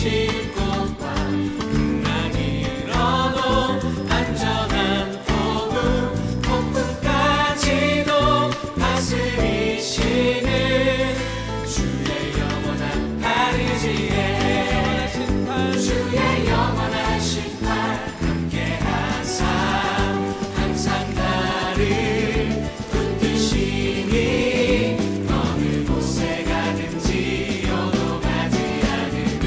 쉴 곳과 풍랑이 일어도 안전한 폭풍 폭풍까지도 다스리시는 주의 영원한 팔 의지해 주의 영원하신 팔 함께하사 항상 나를 붙드시니 어느 곳에 가든지 요동하지 않음을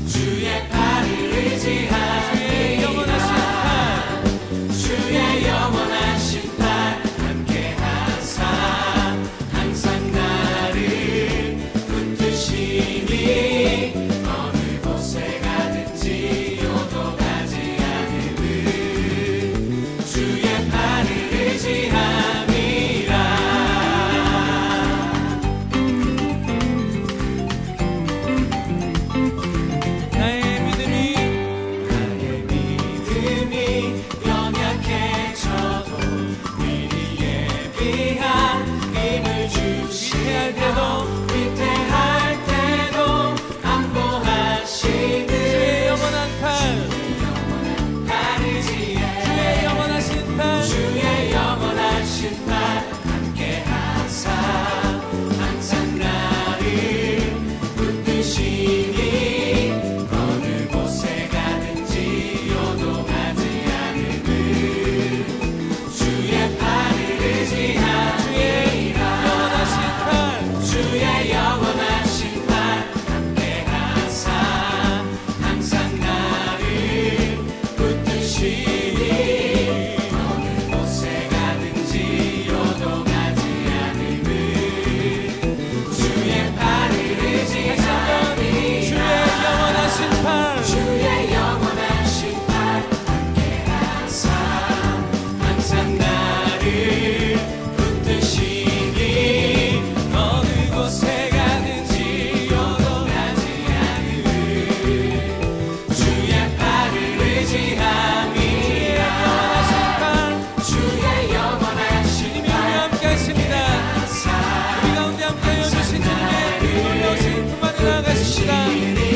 주의 팔을 의지하리라 주의 영원하신 팔 함께하사 항상 나를 붙드시니 어느 곳에 가든지 요동하지 않음을 주의 팔을 의지함이라. 나의 믿음이 연약해져도 미리 예비한 힘을 주시할 때도 위태할 때도 안보하시는 주의 영원한 팔 의지해 주의 영원하신 팔 함께하사 항상 나를 붙드시니 어느 곳에 가든지 요동하지 않음을 주의 팔을 의지하리라 주의 영원하신 팔 함께하사 항상 나를 붙드시니 어느 곳에 가든지 요동하지 않음을 주의 팔을 의지하리라 주의 영원하신 팔 함께하사 항상 나를 붙드시니 어느 곳에 가든지 요동하지 않음을 주의 팔을 의지함이라 주의 영원하신 팔 함께하십니다. 우리 가운데 함께하여 주신 주님의 놀라우신 품안에 나아가십시다.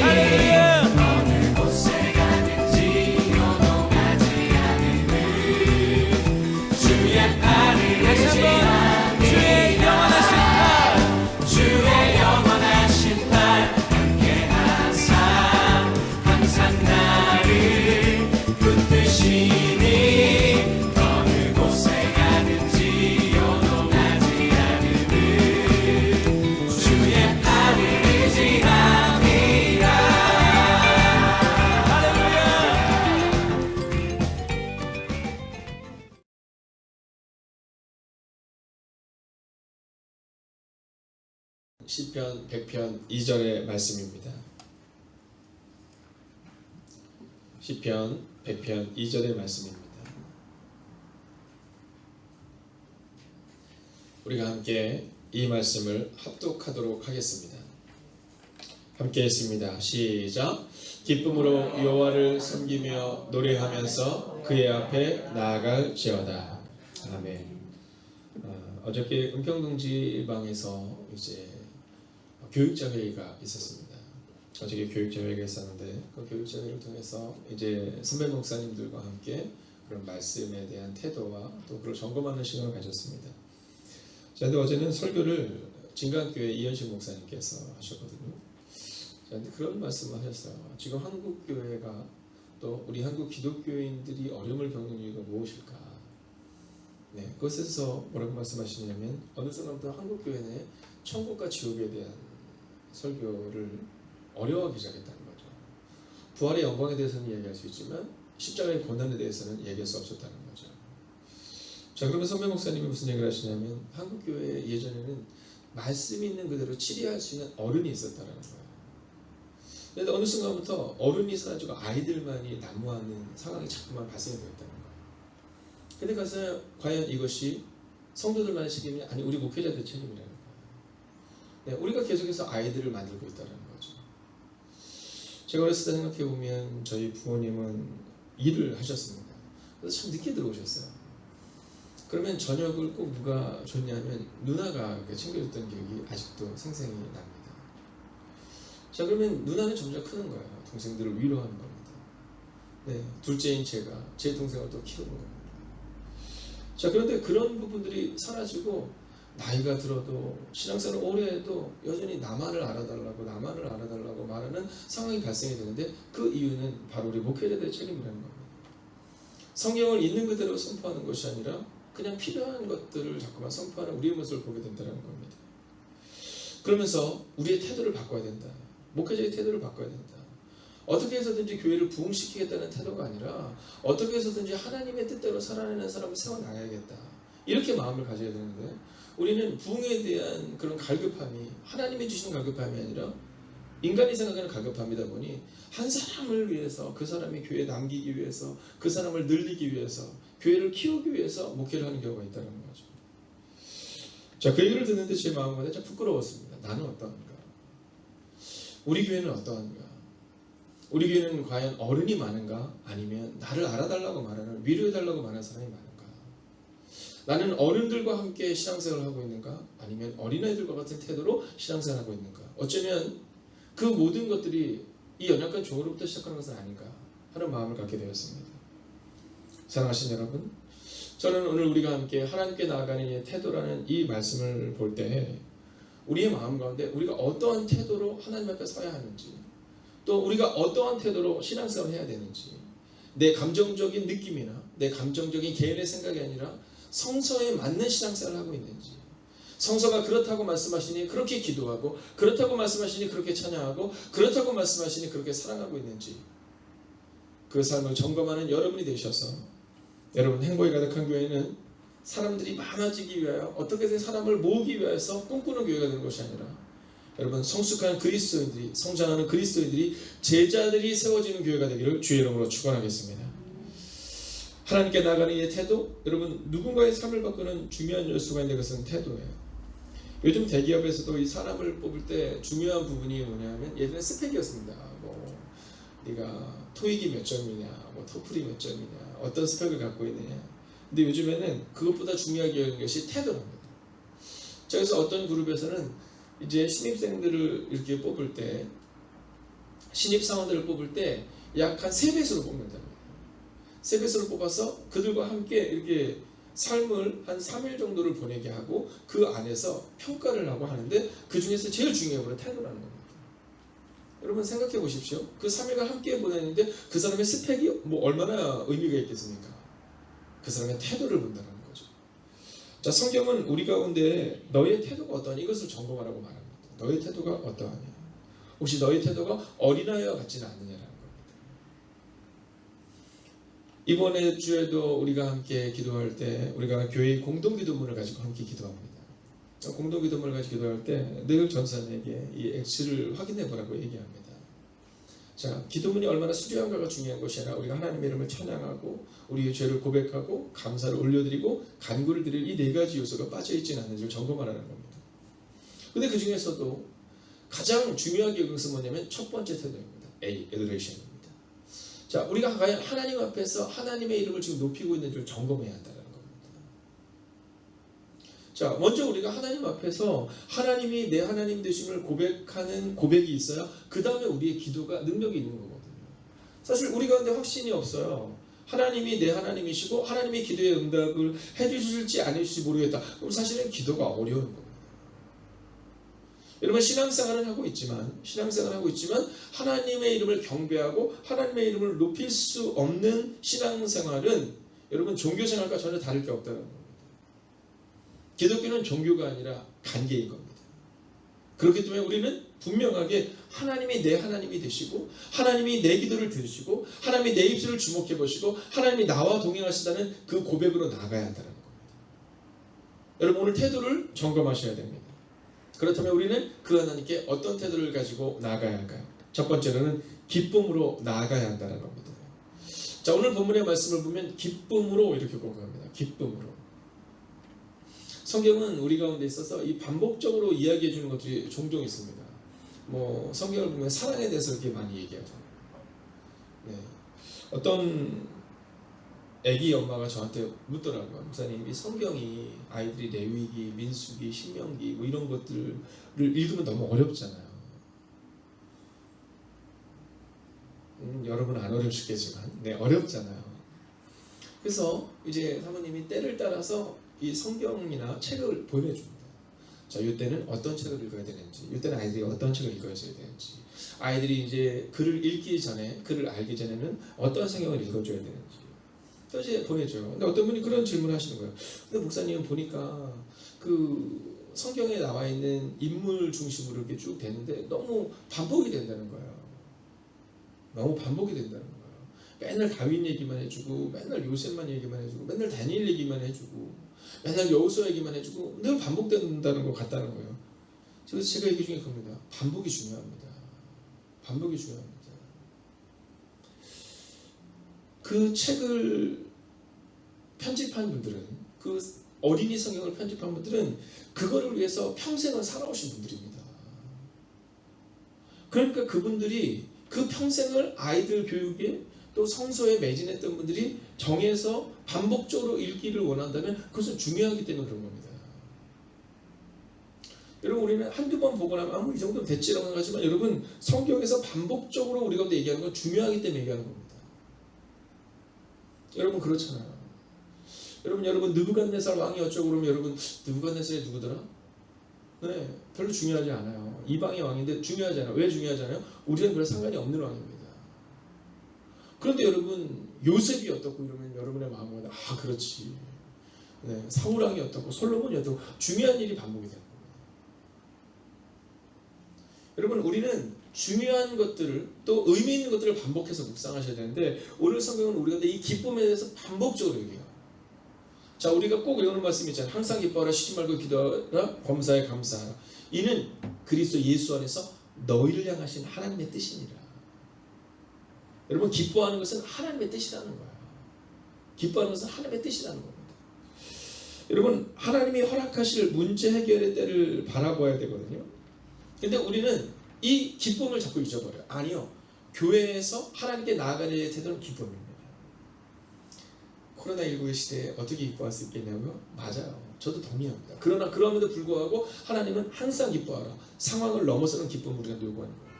할렐루야. 어느 곳에 가든지 요동하지 않음을 주의 팔을 의지함이라 주의 영원하신 팔 함께하사 항상 나를 붙드시니 어느 곳에 가든지 요동하지 않음을 주의 팔을 의지함이라. 할렐루야. 시편 100편 2절의 말씀입니다. 시편 100편 2절의 말씀입니다. 우리가 함께 이 말씀을 합독하도록 하겠습니다. 함께 했습니다. 시작. 기쁨으로 여호와를 섬기며 노래하면서 그의 앞에 나아갈지어다. 아멘. 어저께 은평동지방에서 이제 교육자 회의가 있었습니다. 어저께 교육자 회의가 있었는데 그 교육자 회의를 통해서 이제 선배 목사님들과 함께 그런 말씀에 대한 태도와 또 그걸 점검하는 시간을 가졌습니다. 자, 근데 어제는 설교를 진강교회 이현식 목사님께서 하셨거든요. 자, 근데 그런 말씀을 하셨어요. 지금 한국 교회가 또 우리 한국 기독교인들이 어려움을 겪는 이유가 무엇일까? 네, 그것에서 뭐라고 말씀하시냐면 어느 순간부터 한국 교회 내 천국과 지옥에 대한 설교를 어려워하기 시작했다는 거죠. 부활의 영광에 대해서는 이야기할 수 있지만 십자가의 고난에 대해서는 얘기할 수 없었다는 거죠. 자, 그러면 선배 목사님이 무슨 얘기를 하시냐면 한국 교회 예전에는 말씀 있는 그대로 치리할 수 있는 어른이 있었다는 거예요. 그런데 어느 순간부터 어른이 있어가지고 아이들만이 난무하는 상황이 자꾸만 발생이 되었다는 거예요. 근데 가서 과연 이것이 성도들만의 책임이 아니 우리 목회자들의 책임이라는 거예요. 네, 우리가 계속해서 아이들을 만들고 있다는 거죠. 제가 어렸을 때 생각해보면 저희 부모님은 일을 하셨습니다. 그래서 참 늦게 들어오셨어요. 그러면 저녁을 꼭 누가 줬냐면 누나가 챙겨줬던 기억이 아직도 생생히 납니다. 자, 그러면 누나는 점점 크는 거예요. 동생들을 위로하는 겁니다. 네, 둘째인 제가 제 동생을 또 키우는 겁니다. 자, 그런데 그런 부분들이 사라지고 나이가 들어도 신앙생활을 오래 해도 여전히 나만을 알아달라고 말하는 상황이 발생이 되는데, 그 이유는 바로 우리 목회자들의 책임이라는 겁니다. 성경을 있는 그대로 선포하는 것이 아니라 그냥 필요한 것들을 자꾸만 선포하는 우리의 모습을 보게 된다는 겁니다. 그러면서 우리의 태도를 바꿔야 된다. 목회자의 태도를 바꿔야 된다. 어떻게 해서든지 교회를 부흥시키겠다는 태도가 아니라 어떻게 해서든지 하나님의 뜻대로 살아내는 사람을 세워나가야겠다. 이렇게 마음을 가져야 되는데, 우리는 부흥에 대한 그런 갈급함이 하나님이 주시는 갈급함이 아니라 인간이 생각하는 갈급함이다 보니, 한 사람을 위해서, 그 사람이 교회에 남기기 위해서, 그 사람을 늘리기 위해서, 교회를 키우기 위해서 목회를 하는 경우가 있다는 거죠. 자, 그 얘기를 듣는데 제 마음은 참 부끄러웠습니다. 나는 어떠한가? 우리 교회는 어떠한가? 우리 교회는 과연 어른이 많은가? 아니면 나를 알아달라고 말하는, 위로해달라고 말하는 사람이 많은가? 나는 어른들과 함께 신앙생활을 하고 있는가? 아니면 어린아이들과 같은 태도로 신앙생활을 하고 있는가? 어쩌면 그 모든 것들이 이 연약한 종으로부터 시작하는 것은 아닌가 하는 마음을 갖게 되었습니다. 사랑하신 여러분, 저는 오늘 우리가 함께 하나님께 나아가는 이 태도라는 이 말씀을 볼 때 우리의 마음 가운데 우리가 어떠한 태도로 하나님 앞에 서야 하는지, 또 우리가 어떠한 태도로 신앙생활을 해야 되는지, 내 감정적인 느낌이나 내 감정적인 개인의 생각이 아니라 성서에 맞는 신앙생활을 하고 있는지, 성서가 그렇다고 말씀하시니 그렇게 기도하고, 그렇다고 말씀하시니 그렇게 찬양하고, 그렇다고 말씀하시니 그렇게 사랑하고 있는지, 그 삶을 점검하는 여러분이 되셔서, 여러분 행복이 가득한 교회는 사람들이 많아지기 위하여 어떻게든 사람을 모으기 위해서 꿈꾸는 교회가 되는 것이 아니라, 여러분 성숙한 그리스도인들이, 성장하는 그리스도인들이, 제자들이 세워지는 교회가 되기를 주의 이름으로 축원하겠습니다. 하나님께 나아가는 이 태도, 여러분 누군가의 삶을 바꾸는 중요한 요소가 있는 것은 태도예요. 요즘 대기업에서도 이 사람을 뽑을 때 중요한 부분이 뭐냐면, 예전에 스펙이었습니다. 뭐 네가 토익이 몇 점이냐, 뭐 토플이 몇 점이냐, 어떤 스펙을 갖고 있느냐. 근데 요즘에는 그것보다 중요하게 여기는 것이 태도랍니다. 자, 그래서 어떤 그룹에서는 이제 신입생들을 이렇게 뽑을 때, 신입 사원들을 뽑을 때 약 한 3배수로 뽑는답니다. 3배수로 뽑아서 그들과 함께 이렇게 삶을 한 3일 정도를 보내게 하고, 그 안에서 평가를 하고 하는데, 그 중에서 제일 중요한 건 태도라는 겁니다. 여러분 생각해 보십시오. 그 3일간 함께 보냈는데 그 사람의 스펙이 뭐 얼마나 의미가 있겠습니까? 그 사람의 태도를 본다는 거죠. 자, 성경은 우리 가운데 너의 태도가 어떠하니 이것을 점검하라고 말합니다. 너의 태도가 어떠하냐? 혹시 너의 태도가 어린아이와 같지는 않느냐라는 겁니다. 이번에 주에도 우리가 함께 기도할 때, 우리가 교회의 공동기도문을 가지고 함께 기도합니다. 공동기도문을 가지고 기도할 때 늘 전사님에게 이 X를 확인해 보라고 얘기합니다. 자, 기도문이 얼마나 수려한가가 중요한 것이 아니라 우리가 하나님의 이름을 찬양하고 우리의 죄를 고백하고 감사를 올려드리고 간구를 드릴 이 4가지 요소가 빠져있지는 않는지를 점검하라는 겁니다. 근데 그 중에서도 가장 중요하게 여기서 뭐냐면 첫 번째 태도입니다. A, adoration입니다. 자, 우리가 과연 하나님 앞에서 하나님의 이름을 지금 높이고 있는지를 점검해야 한다는 겁니다. 자, 먼저 우리가 하나님 앞에서 하나님이 내 하나님 되심을 고백하는 고백이 있어야 그 다음에 우리의 기도가 능력이 있는 거거든요. 사실 우리 가운데 확신이 없어요. 하나님이 내 하나님이시고 하나님이 기도의 응답을 해주실지 안 해주실지 모르겠다. 그럼 사실은 기도가 어려운 겁니다. 여러분 신앙생활을 하고 있지만 하나님의 이름을 경배하고 하나님의 이름을 높일 수 없는 신앙생활은 여러분 종교생활과 전혀 다를 게 없다는 겁니다. 기독교는 종교가 아니라 관계인 겁니다. 그렇기 때문에 우리는 분명하게 하나님이 내 하나님이 되시고 하나님이 내 기도를 들으시고 하나님이 내 입술을 주목해 보시고 하나님이 나와 동행하시다는 그 고백으로 나가야 한다는 겁니다. 여러분 오늘 태도를 점검하셔야 됩니다. 그렇다면 우리는 그 하나님께 어떤 태도를 가지고 나아가야 할까요? 첫 번째로는 기쁨으로 나아가야 한다는 겁니다. 자, 오늘 본문의 말씀을 보면 기쁨으로 이렇게 고백합니다. 기쁨으로. 성경은 우리 가운데 있어서 이 반복적으로 이야기해 주는 것들이 종종 있습니다. 뭐 성경을 보면 사랑에 대해서 이렇게 많이 얘기하죠. 네. 어떤 아기 엄마가 저한테 묻더라고요. 목사님, 이 성경이 아이들이 레위기, 민수기, 신명기 뭐 이런 것들을 읽으면 너무 어렵잖아요. 여러분은 안 어려우시겠지만 어렵잖아요. 그래서 이제 사모님이 때를 따라서 이 성경이나 책을 보내줍니다. 자, 이때는 어떤 책을 읽어야 되는지, 이때는 아이들이 어떤 책을 읽어야 되는지, 아이들이 이제 글을 읽기 전에, 글을 알기 전에는 어떤 성경을 읽어줘야 되는지 또 이제 보내줘요. 근데 어떤 분이 그런 질문을 하시는 거예요. 근데 목사님은 보니까 그 성경에 나와 있는 인물 중심으로 이렇게 쭉 되는데 너무 반복이 된다는 거예요. 너무 반복이 된다는 거예요. 맨날 다윗 얘기만 해주고, 맨날 요셉만 얘기만 해주고, 맨날 다니엘 얘기만 해주고, 맨날 여호수아 얘기만 해주고, 늘 반복된다는 것 같다는 거예요. 그래서 제가 얘기 중에 그겁니다. 반복이 중요합니다. 반복이 중요합니다. 그 책을 편집한 분들은, 그 어린이 성경을 편집한 분들은 그거를 위해서 평생을 살아오신 분들입니다. 그러니까 그분들이 그 평생을 아이들 교육에 또 성서에 매진했던 분들이 정해서 반복적으로 읽기를 원한다면 그것은 중요하기 때문에 그런 겁니다. 여러분, 우리는 한두 번 보고 나면 이 정도면 됐지라고 생각하지만, 여러분, 성경에서 반복적으로 우리 가운데 얘기하는 건 중요하기 때문에 얘기하는 겁니다. 여러분, 그렇잖아요. 여러분 느부갓네살 왕이 어쩌고 그러면 여러분 느부갓네살이 누구더라? 네, 별로 중요하지 않아요. 이방의 왕인데 중요하지 않아요. 왜 중요하지 않아요? 우리는 별 상관이 없는 왕입니다. 그런데 여러분, 요셉이 어떻고 이러면 여러분의 마음은 그렇지. 네, 사울 왕이 어떻고 솔로몬이 어떻고 중요한 일이 반복이 되는 겁니다. 여러분, 우리는 중요한 것들을 또 의미 있는 것들을 반복해서 묵상하셔야 되는데, 오늘 성경은 우리가 이 기쁨에 대해서 반복적으로 얘기해요. 자, 우리가 꼭 읽는 말씀이 있잖아요. 항상 기뻐하라, 쉬지 말고 기도하라, 범사에 감사하라. 이는 그리스도 예수 안에서 너희를 향하신 하나님의 뜻이니라. 여러분, 기뻐하는 것은 하나님의 뜻이라는 거예요. 기뻐하는 것은 하나님의 뜻이라는 겁니다. 여러분, 하나님이 허락하실 문제 해결의 때를 바라봐야 되거든요. 근데 우리는 이 기쁨을 자꾸 잊어버려요. 아니요, 교회에서 하나님께 나아가는 태도는 기쁨입니다. 코로나19의 시대에 어떻게 기뻐할 수 있겠냐고요? 맞아요. 저도 동의합니다. 그러나 그럼에도 불구하고 하나님은 항상 기뻐하라. 상황을 넘어서는 기쁨을 우리가 요구하는 거예요.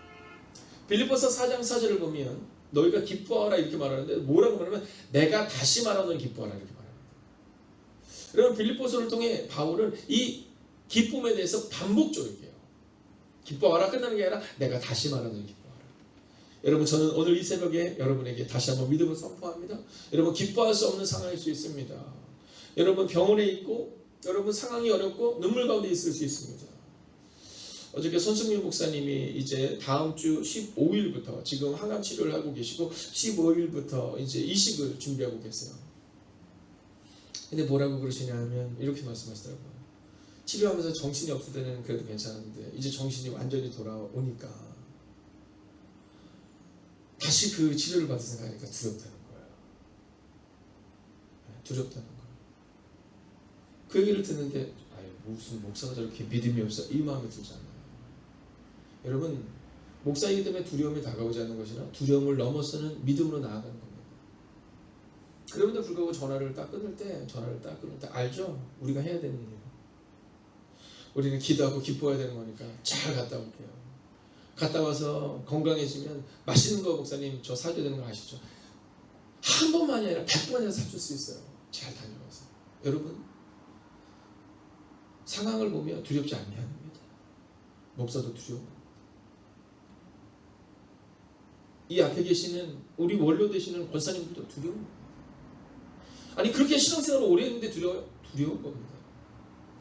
빌립보서 4장 4절을 보면 너희가 기뻐하라 이렇게 말하는데, 뭐라고 말하면 내가 다시 말하노니 기뻐하라 이렇게 말합니다. 여러분, 빌립보서를 통해 바울은 이 기쁨에 대해서 반복적으로 얘기해요. 기뻐하라 끝나는 게 아니라 내가 다시 말하노니 기뻐하라. 여러분, 저는 오늘 이 새벽에 여러분에게 다시 한번 믿음을 선포합니다. 여러분, 기뻐할 수 없는 상황일 수 있습니다. 여러분, 병원에 있고 여러분 상황이 어렵고 눈물 가운데 있을 수 있습니다. 어저께 손승민 목사님이 이제 다음 주 15일부터 지금 항암 치료를 하고 계시고 15일부터 이제 이식을 준비하고 계세요. 근데 뭐라고 그러시냐면 이렇게 말씀하시더라고요. 치료하면서 정신이 없을 때는 그래도 괜찮은데 이제 정신이 완전히 돌아오니까 다시 그 치료를 받을 생각하니까 두렵다는 거예요. 두렵다는 거예요. 그 얘기를 듣는데 무슨 목사가 저렇게 믿음이 없어, 이 마음이 들잖아요. 여러분, 목사이기 때문에 두려움이 다가오지 않는 것이나 두려움을 넘어서는 믿음으로 나아가는 겁니다. 그럼에도 불구하고 전화를 딱 끊을 때 알죠? 우리가 해야 되는 일이에요. 우리는 기도하고 기뻐해야 되는 거니까 잘 갔다 올게요. 갔다 와서 건강해지면 맛있는 거 목사님 저 사줘야 되는 거 아시죠? 한 번만이 아니라 100번이나 사줄 수 있어요. 잘 다녀와서. 여러분, 상황을 보며 두렵지 않게 합니다. 목사도 두려워. 이 앞에 계시는 우리 원로 되시는 권사님들도 두려워요. 아니, 그렇게 신앙생활을 오래 했는데 두려워요? 두려운 겁니다.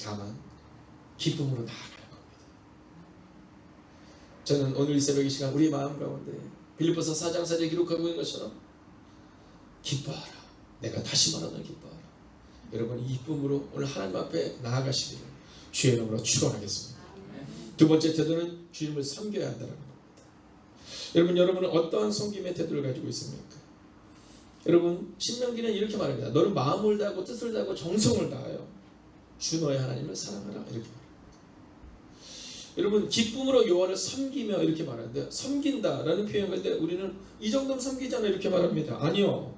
다만 기쁨으로 나아가는 겁니다. 저는 오늘 이 새벽 이 시간 우리 마음 가운데 빌립보서 4장 4절에 기록하고 있는 것처럼 기뻐하라. 내가 다시 말하는 기뻐하라. 여러분, 이 기쁨으로 오늘 하나님 앞에 나아가시기를 주의 이름으로 축원하겠습니다. 두 번째 태도는 주님을 섬겨야 한다는 겁니다. 여러분은 어떠한 섬김의 태도를 가지고 있습니까? 여러분, 신명기는 이렇게 말합니다. 너는 마음을 다하고 뜻을 다하고 정성을 다하여 주 너의 하나님을 사랑하라 이렇게 말합니다. 여러분, 기쁨으로 여호와를 섬기며 이렇게 말하는데, 섬긴다라는 표현할 때 우리는 이 정도면 섬기잖아 이렇게 말합니다. 아니요.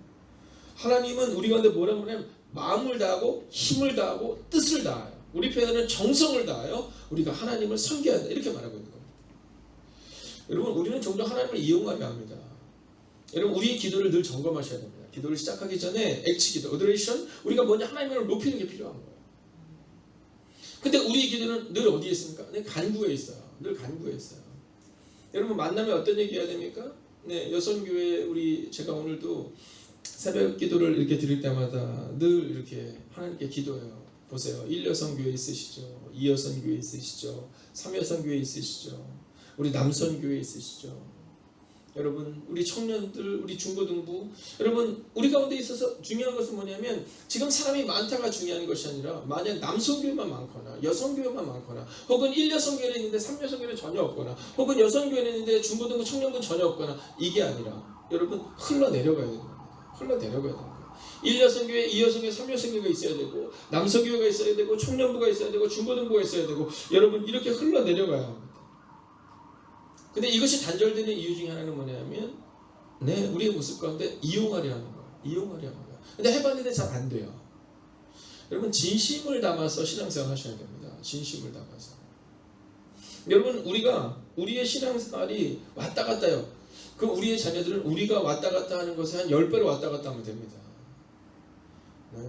하나님은 우리 가운데 뭐라고 그러냐면 마음을 다하고 힘을 다하고 뜻을 다하여, 우리 표현은 정성을 다하여 우리가 하나님을 섬겨야 한다 이렇게 말하고 있는 겁니다. 여러분, 우리는 종종 하나님을 이용하려 합니다. 여러분 우리의 기도를 늘 점검하셔야 됩니다. 기도를 시작하기 전에 액치기도, 어도레이션, 우리가 먼저 하나님을 높이는 게 필요한 거예요. 근데 우리의 기도는 늘 어디에 있습니까? 네, 간구에 있어요. 늘 간구에 있어요. 여러분 만나면 어떤 얘기 해야 됩니까? 네, 여성교회 제가 오늘도 새벽 기도를 이렇게 드릴 때마다 늘 이렇게 하나님께 기도해요. 보세요. 1여성교회 있으시죠? 2여성교회 있으시죠? 3여성교회 있으시죠? 우리 남선교회 있으시죠? 여러분 우리 청년들, 우리 중고등부, 여러분 우리 가운데 있어서 중요한 것은 뭐냐면 지금 사람이 많다가 중요한 것이 아니라 만약 남성교회만 많거나 여성교회만 많거나 혹은 1여성교회는 있는데 3여성교회는 전혀 없거나 혹은 여성교회는 있는데 중고등부 청년부 전혀 없거나 이게 아니라 여러분 흘러내려가야 되는 겁니다. 흘러내려가야 되는 거예요. 1여성교회, 2여성교회, 3여성교회가 있어야 되고 남성교회가 있어야 되고 청년부가 있어야 되고 중고등부가 있어야 되고 여러분 이렇게 흘러내려가야 합니다. 근데 이것이 단절되는 이유 중에 하나는 뭐냐면 네, 우리의 모습 가운데 이용하려 하는 거예요. 이용하려 하는 거예요. 근데 해봤는데 잘 안 돼요. 여러분 진심을 담아서 신앙생활 하셔야 됩니다. 진심을 담아서. 여러분 우리의 신앙생활이 왔다 갔다요. 그럼 우리의 자녀들은 우리가 왔다 갔다 하는 것에 한 10배로 왔다 갔다 하면 됩니다. 네.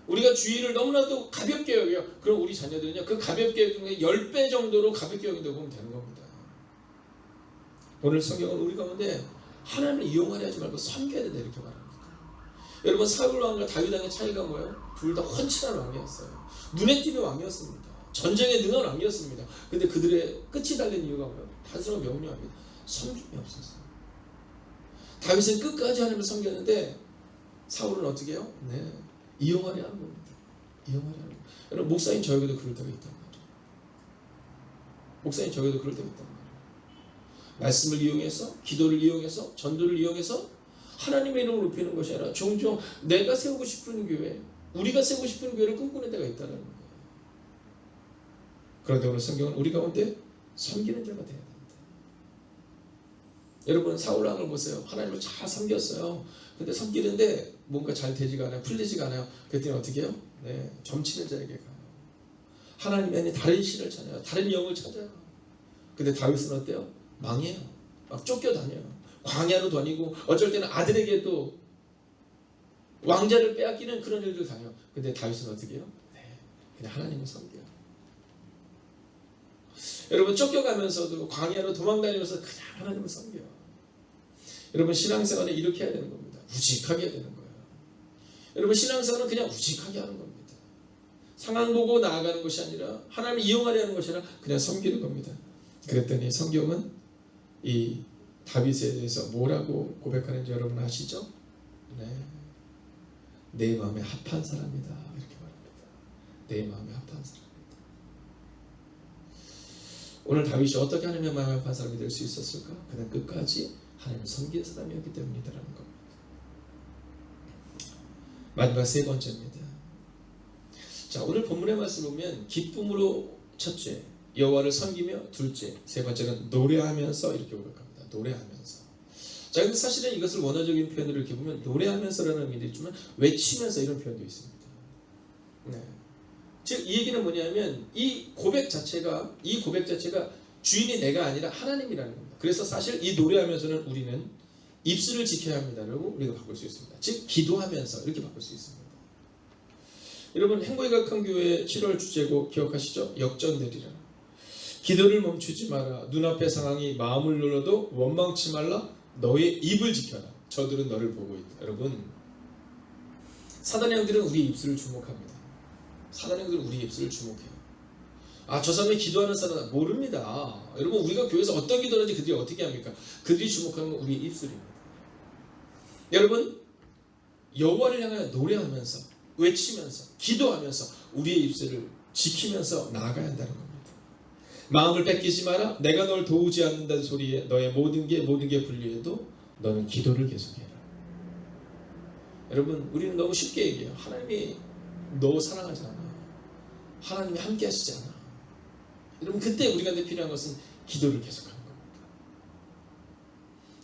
우리가 주의를 너무나도 가볍게 여겨요. 그럼 우리 자녀들은요 그 가볍게 여기는 10배 정도로 가볍게 여긴다고 보면 되는 겁니다. 오늘 성경은 우리 가운데 하나님을 이용하려 하지 말고 섬겨야 된다 이렇게 말합니다. 여러분 사울 왕과 다윗 왕의 차이가 뭐예요? 둘 다 헌칠한 왕이었어요. 눈에 띄는 왕이었습니다. 전쟁에 능한 왕이었습니다. 근데 그들의 끝이 달린 이유가 뭐예요? 단순한 명료합니다. 섬김이 없었어요. 다윗은 끝까지 하나님을 섬겼는데 사울은 어떻게 해요? 네, 이용하려 하는 겁니다. 이용하려 하는 겁니다. 여러분 목사님 저에게도 그럴 때가 있단 말이에요. 목사님 저에게도 그럴 때가 있단 말이에요. 말씀을 이용해서, 기도를 이용해서, 전도를 이용해서 하나님의 이름을 높이는 것이 아니라 종종 내가 세우고 싶은 교회, 우리가 세우고 싶은 교회를 꿈꾸는 데가 있다는 거예요. 그런데 오늘 성경은 우리 가운데 섬기는 자가 되어야 됩니다. 여러분 사울 왕을 보세요. 하나님을 잘 섬겼어요. 근데 섬기는데 뭔가 잘 되지가 않아요. 풀리지가 않아요. 그랬더니 어떻게 해요? 네, 점치는 자에게 가요. 하나님이 아닌 다른 신을 찾아요. 다른 영을 찾아요. 근데 다윗은 어때요? 망해요. 막 쫓겨다녀요. 광야로 다니고 어쩔 때는 아들에게도 왕자를 빼앗기는 그런 일들 당해요. 근데 다윗은 어떻게 해요? 네, 그냥 하나님을 섬겨요. 여러분 쫓겨가면서도 광야로 도망다니면서 그냥 하나님을 섬겨요. 여러분 신앙생활은 이렇게 해야 되는 겁니다. 우직하게 해야 되는 거예요. 여러분 신앙생활은 그냥 우직하게 하는 겁니다. 상황 보고 나아가는 것이 아니라 하나님을 이용하려 하는 것이 아니라 그냥 섬기는 겁니다. 그랬더니 성경은 이 다윗에 대해서 뭐라고 고백하는지 여러분 아시죠? 네, 내 마음에 합한 사람이다 이렇게 말합니다. 내 마음에 합한 사람이다. 오늘 다윗이 어떻게 하나님의 마음에 합한 사람이 될 수 있었을까? 그냥 끝까지 하나님을 섬기는 사람이었기 때문이다라는 겁니다. 마지막 세 번째입니다. 자, 오늘 본문의 말씀을 보면 기쁨으로 첫째, 여호와를 섬기며 둘째, 세 번째는 노래하면서 이렇게 고백합니다. 노래하면서. 자, 근데 사실은 이것을 원어적인 표현으로 이렇게 보면 노래하면서라는 의미도 있지만 외치면서 이런 표현도 있습니다. 네. 즉 이 얘기는 뭐냐면 이 고백 자체가 주인이 내가 아니라 하나님이라는 겁니다. 그래서 사실 이 노래하면서는 우리는 입술을 지켜야 합니다라고 우리가 바꿀 수 있습니다. 즉 기도하면서 이렇게 바꿀 수 있습니다. 여러분 행복의 각한 교회 7월 주제곡 기억하시죠? 역전되리라. 기도를 멈추지 마라. 눈앞의 상황이 마음을 눌러도 원망치 말라. 너의 입을 지켜라. 저들은 너를 보고 있다. 여러분 사단의 영들은 우리의 입술을 주목합니다. 사단의 영들은 우리의 입술을 주목해요. 아, 저 사람이 기도하는 사람 모릅니다. 여러분 우리가 교회에서 어떤 기도하는지 그들이 어떻게 합니까? 그들이 주목하는 건 우리의 입술입니다. 여러분 여호와를 향하여 노래하면서 외치면서 기도하면서 우리의 입술을 지키면서 나아가야 한다는 겁니다. 마음을 뺏기지 마라. 내가 널 도우지 않는다는 소리에 너의 모든 게 불리해도 너는 기도를 계속해라. 여러분 우리는 너무 쉽게 얘기해요. 하나님이 너 사랑하지 않아. 하나님이 함께 하시지 않아. 여러분 그때 우리가 필요한 것은 기도를 계속하는 겁니다.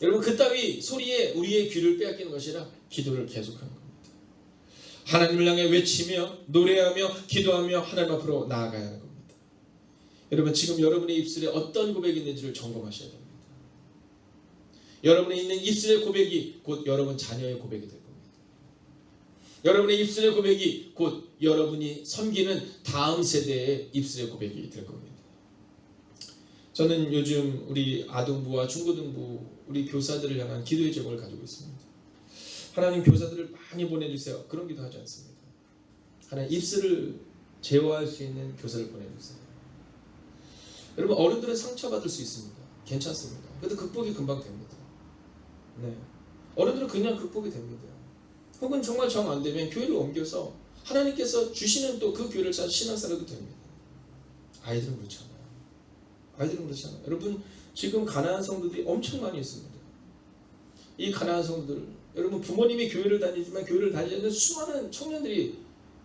여러분 그따위 소리에 우리의 귀를 빼앗기는 것이 아니라 기도를 계속하는 겁니다. 하나님을 향해 외치며 노래하며 기도하며 하나님 앞으로 나아가야 하는 겁니다. 여러분 지금 여러분의 입술에 어떤 고백이 있는지를 점검하셔야 됩니다. 여러분의 있는 입술의 고백이 곧 여러분 자녀의 고백이 될 겁니다. 여러분의 입술의 고백이 곧 여러분이 섬기는 다음 세대의 입술의 고백이 될 겁니다. 저는 요즘 우리 아동부와 중고등부 우리 교사들을 향한 기도의 제목을 가지고 있습니다. 하나님 교사들을 많이 보내주세요. 그런 기도 하지 않습니다. 하나님 입술을 제어할 수 있는 교사를 보내주세요. 여러분 어른들은 상처받을 수 있습니다. 괜찮습니다. 그래도 극복이 금방 됩니다. 네, 어른들은 그냥 극복이 됩니다. 혹은 정말 정 안 되면 교회를 옮겨서 하나님께서 주시는 또 그 교회를 찾아 신앙생활도 됩니다. 아이들은 그렇잖아요. 아이들은 그렇잖아요. 여러분 지금 가난한 성도들이 엄청 많이 있습니다. 이 가난한 성도들, 여러분 부모님이 교회를 다니지만 교회를 다니지 않는 수많은 청년들이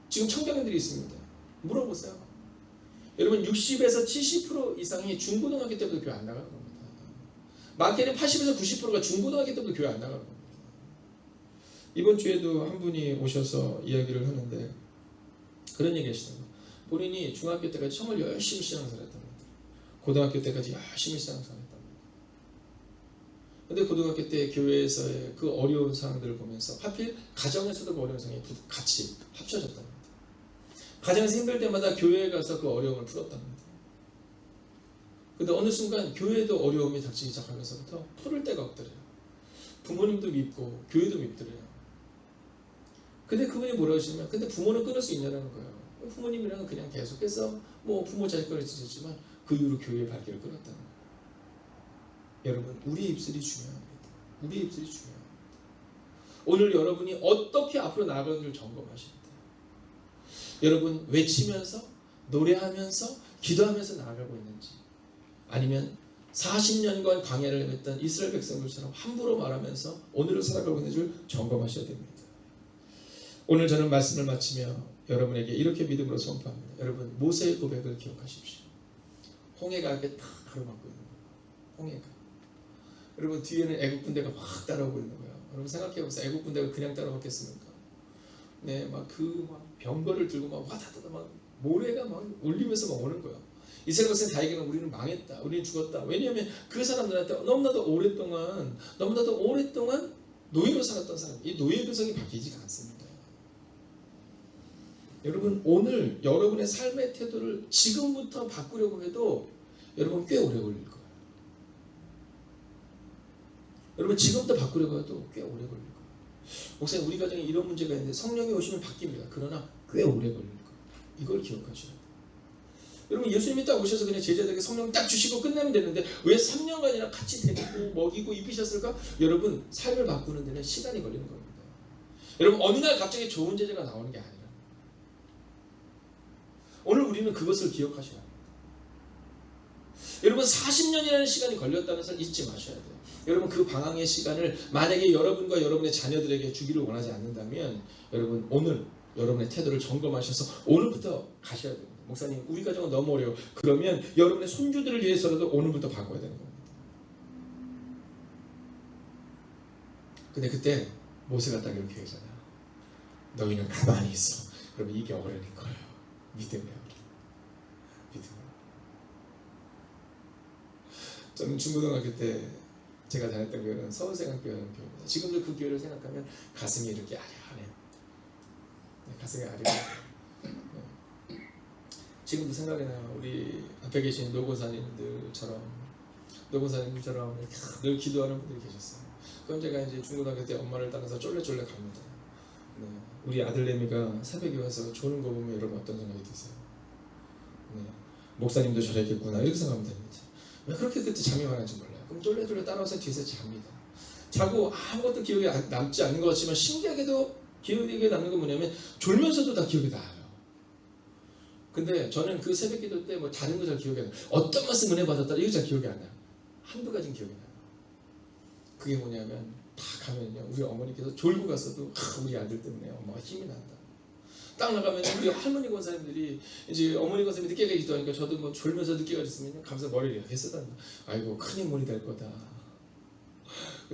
지금 청소년들이 있습니다. 물어보세요. 여러분 60에서 70% 이상이 중고등학교 때부터 교회 안 나가는 겁니다. 많게는 80에서 90%가 중고등학교 때부터 교회 안 나가는 겁니다. 이번 주에도 한 분이 오셔서 이야기를 하는데 그런 얘기 하시더라고요. 본인이 중학교 때까지 정말 열심히 신앙생활 했답니다. 고등학교 때까지 열심히 신앙생활 했답니다. 근데 고등학교 때 교회에서의 그 어려운 상황들을 보면서 하필 가정에서도 그 어려운 상황이 같이 합쳐졌답니다. 가정에서 힘들 때마다 교회에 가서 그 어려움을 풀었답니다. 근데 어느 순간 교회에도 어려움이 닥치기 시작하면서부터 풀을 데가 없더래요. 부모님도 밉고 교회도 밉더래요. 근데 그분이 뭐라고 하시냐면 근데 부모는 끊을 수 있냐라는 거예요. 부모님이랑은 그냥 계속해서 뭐 부모 자식간에 지냈지만 그 이후로 교회의 발길을 끊었다는 거예요. 여러분 우리 입술이 중요합니다. 우리 입술이 중요합니다. 오늘 여러분이 어떻게 앞으로 나아가는지를 점검하십니다. 여러분 외치면서 노래하면서 기도하면서 나아가고 있는지 아니면 40년간 광야를 헤맸던 이스라엘 백성들처럼 함부로 말하면서 오늘을 살아가고 있는지를 점검하셔야 됩니다. 오늘 저는 말씀을 마치며 여러분에게 이렇게 믿음으로 선포합니다. 여러분 모세의 고백을 기억하십시오. 홍해가 이렇게 탁 가로막고 있는 거예요. 홍해가. 여러분 뒤에는 애국 군대가 막 따라오고 있는 거예요. 여러분 생각해보세요. 애국 군대가 그냥 따라오겠습니까? 네, 막 병거를 들고 막 와다다다 막 모래가 막 울리면서 막 오는 거예요. 이스라엘 백성이 다 얘기하면 우리는 망했다, 우리는 죽었다. 왜냐하면 그 사람들한테 너무나도 오랫동안 노예로 살았던 사람, 이 노예 근성이 바뀌지가 않습니다. 여러분 오늘 여러분의 삶의 태도를 지금부터 바꾸려고 해도 여러분 꽤 오래 걸릴 거예요. 여러분 지금부터 바꾸려고 해도 꽤 오래 걸릴 거예요. 목사님 우리 가정에 이런 문제가 있는데 성령이 오시면 바뀝니다. 그러나 꽤 오래 걸릴 거예요. 이걸 기억하셔야 돼요. 여러분 예수님이 딱 오셔서 그냥 제자들에게 성령 딱 주시고 끝내면 되는데 왜 3년간이나 같이 데리고 먹이고 입히셨을까? 여러분 삶을 바꾸는 데는 시간이 걸리는 겁니다. 여러분 어느 날 갑자기 좋은 제자가 나오는 게 아니라 오늘 우리는 그것을 기억하셔야 합니다. 여러분 40년이라는 시간이 걸렸다는 것을 잊지 마셔야 돼요. 여러분 그 방황의 시간을 만약에 여러분과 여러분의 자녀들에게 주기를 원하지 않는다면 여러분 오늘 여러분의 태도를 점검하셔서 오늘부터 가셔야 됩니다. 목사님 우리 가정은 너무 어려워. 그러면 여러분의 손주들을 위해서라도 오늘부터 바꿔야 되는 겁니다. 근데 그때 모세가 딱 이렇게 얘기하잖아요. 너희는 가만히 있어. 그러면 이게 어려울 거예요. 믿음이에요. 믿음. 저는 중고등학교 때 제가 다녔던 교회는 서울생활교회라는 교회입니다. 지금도 그 교회를 생각하면 가슴이 이렇게 아련해요. 가슴이 아련해요. 지금도 생각이 나요. 우리 앞에 계신 노고사님들처럼 늘 기도하는 분들이 계셨어요. 그럼 제가 이제 중고등학교 때 엄마를 따라서 쫄래쫄래 갑니다. 네. 우리 아들내미가 새벽에 와서 조는 거 보면 여러분 어떤 생각이 드세요? 네. 목사님도 저랬겠구나 이렇게 생각하면 됩니다. 왜 그렇게 그때 잠이 많은지 몰라요. 그럼 쫄래쫄래 따라와서 뒤에서 잡니다. 자고 아무것도 기억에 남지 않는 것 같지만 신기하게도 기억에 남는 건 뭐냐면 졸면서도 다 기억이 나요. 근데 저는 그 새벽 기도 때 뭐 다른 거 잘 기억이 안 나요. 어떤 말씀 은혜 받았다 이거 잘 기억이 안 나요. 한두 가지는 기억이 나요. 그게 뭐냐면 다 가면요 우리 어머니께서 졸고 갔어도 우리 아들 때문에 엄마가 힘이 난다. 딱 나가면 우리 할머니 권사님들이 이제 어머니 권사님이 늦게까지 기도하니까 저도 뭐 졸면서 늦게까지 있으면 가면서 머리를 이렇게 쓰다. 아이고 큰 인물이 될 거다.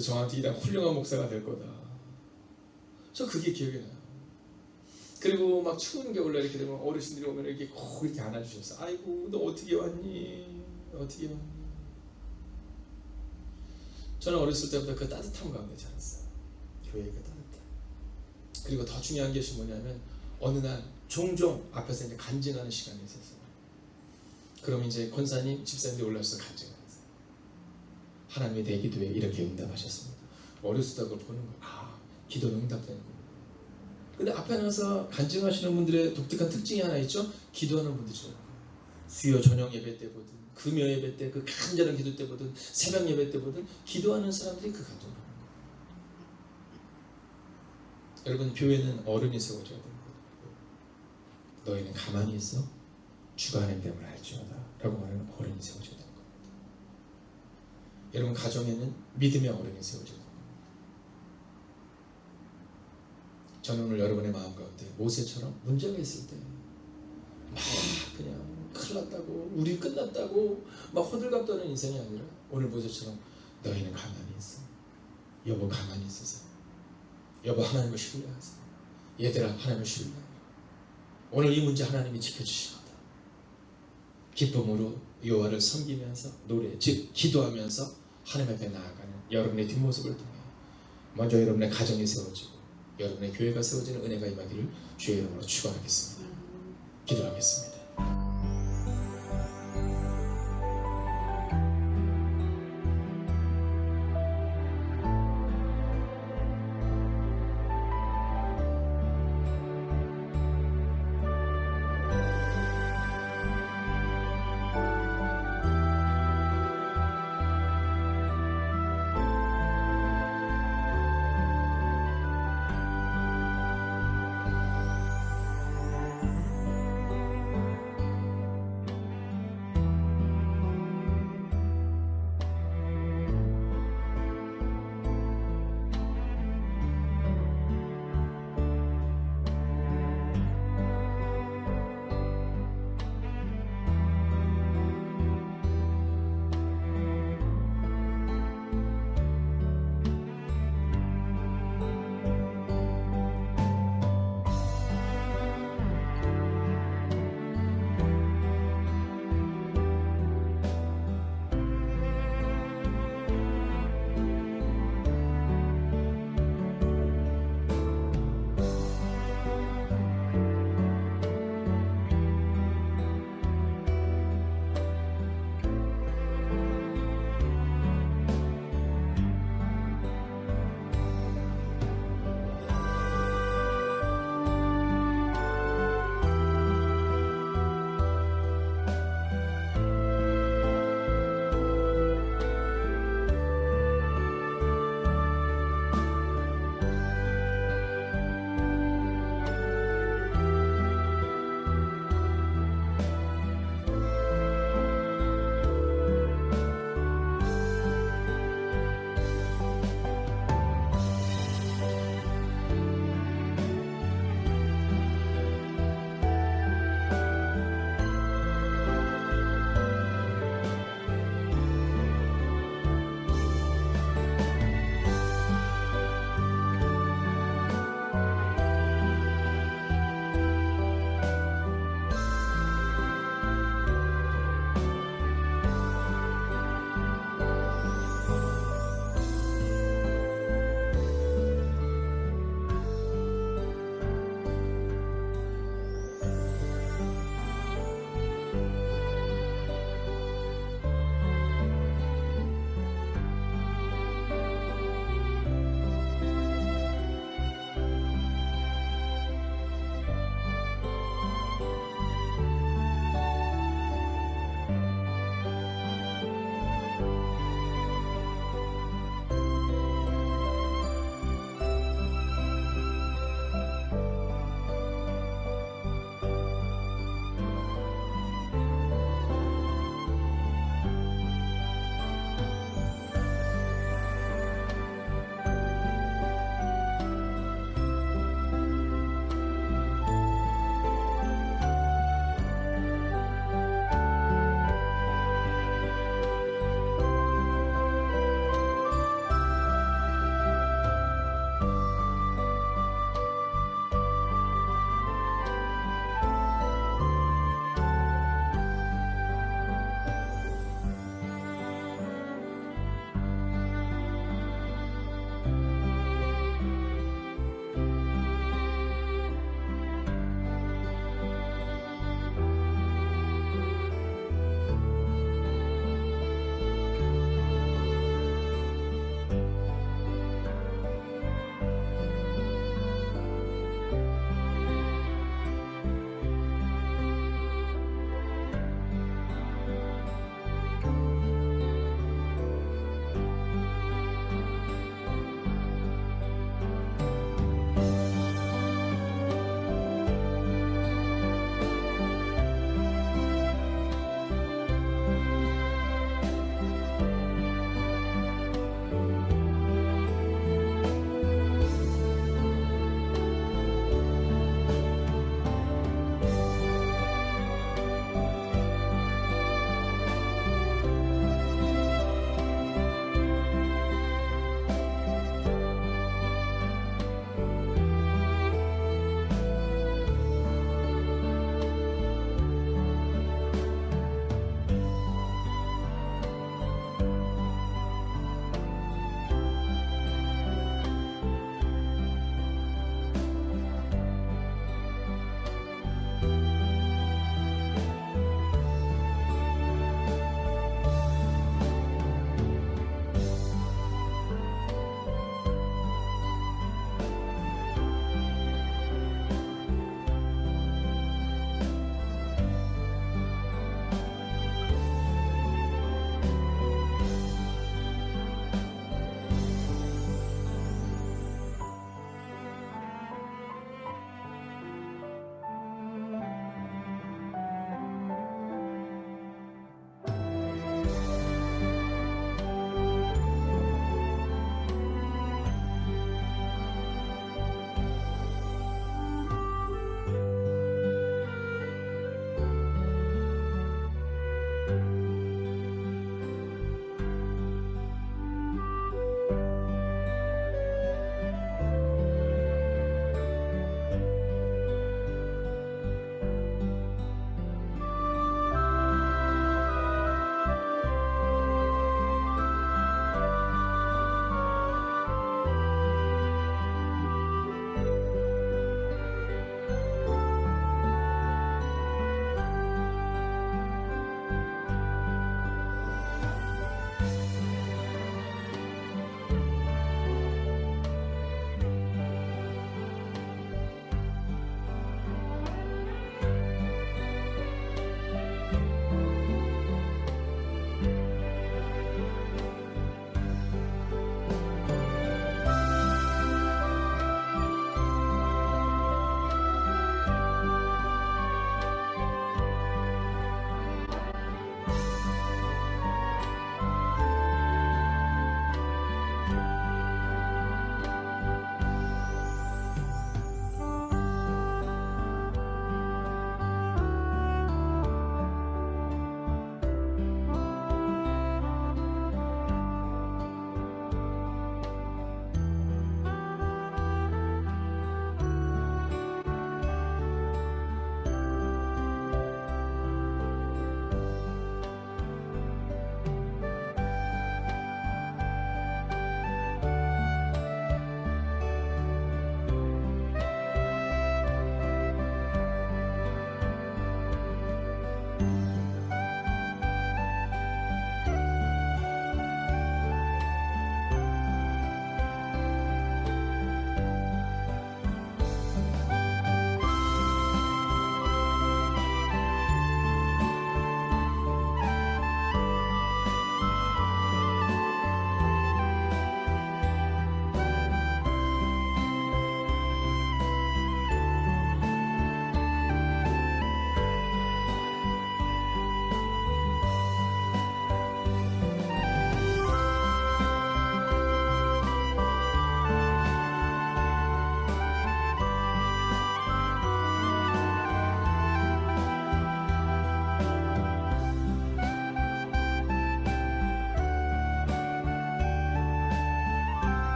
저한테 이단 훌륭한 목사가 될 거다. 저 그게 기억이 나요. 그리고 막 추운 겨울날 이렇게 되면 어르신들이 오면 이렇게 꼭 이렇게 안아주셔서 아이고 너 어떻게 왔니? 어떻게 왔니? 저는 어렸을 때부터 그 따뜻함 가운데 자랐어요. 교회의 그 따뜻함. 그리고 더 중요한 것이 뭐냐면 어느 날 종종 앞에서 이제 간증하는 시간이 있었어요. 그럼 이제 권사님, 집사님들이 올라와서 간증을 했어요. 하나님이 내 기도에 이렇게 응답하셨습니다. 어렸을 때 그걸 보는 거예요. 아, 기도는 응답되는 거예요. 근데 앞에 나가서 간증하시는 분들의 독특한 특징이 하나 있죠. 기도하는 분들이죠. 수요 저녁 예배 때 보든 금요 예배 때 그 간절한 기도 때 보든 새벽 예배 때 보든 기도하는 사람들이 그 감동을 하는 거예요. 여러분, 교회는 어른이 세워져야 됩니다. 너희는 가만히 있어 주가 하나님 됨을 알지어다 라고 말하는 어른이 세워져야 되는 겁니다. 여러분, 가정에는 믿음의 어른이 세워져야 됩니다. 저는 오늘 여러분의 마음 가운데 모세처럼 문제가 있을 때 막 그냥 큰일 났다고 우리 끝났다고 막 호들갑 떠는 인생이 아니라 오늘 모세처럼 너희는 가만히 있어. 여보 가만히 있으세요. 여보 하나님을 신뢰하세요. 얘들아 하나님을 신뢰하세요. 오늘 이 문제 하나님이 지켜주실 거다. 기쁨으로 여호와를 섬기면서 노래 즉 기도하면서 하나님 앞에 나아가는 여러분의 뒷모습을 통해 먼저 여러분의 가정이 세워지고 여러분의 교회가 세워지는 은혜가 임하기를 주의 이름으로 축원하겠습니다. 기도하겠습니다.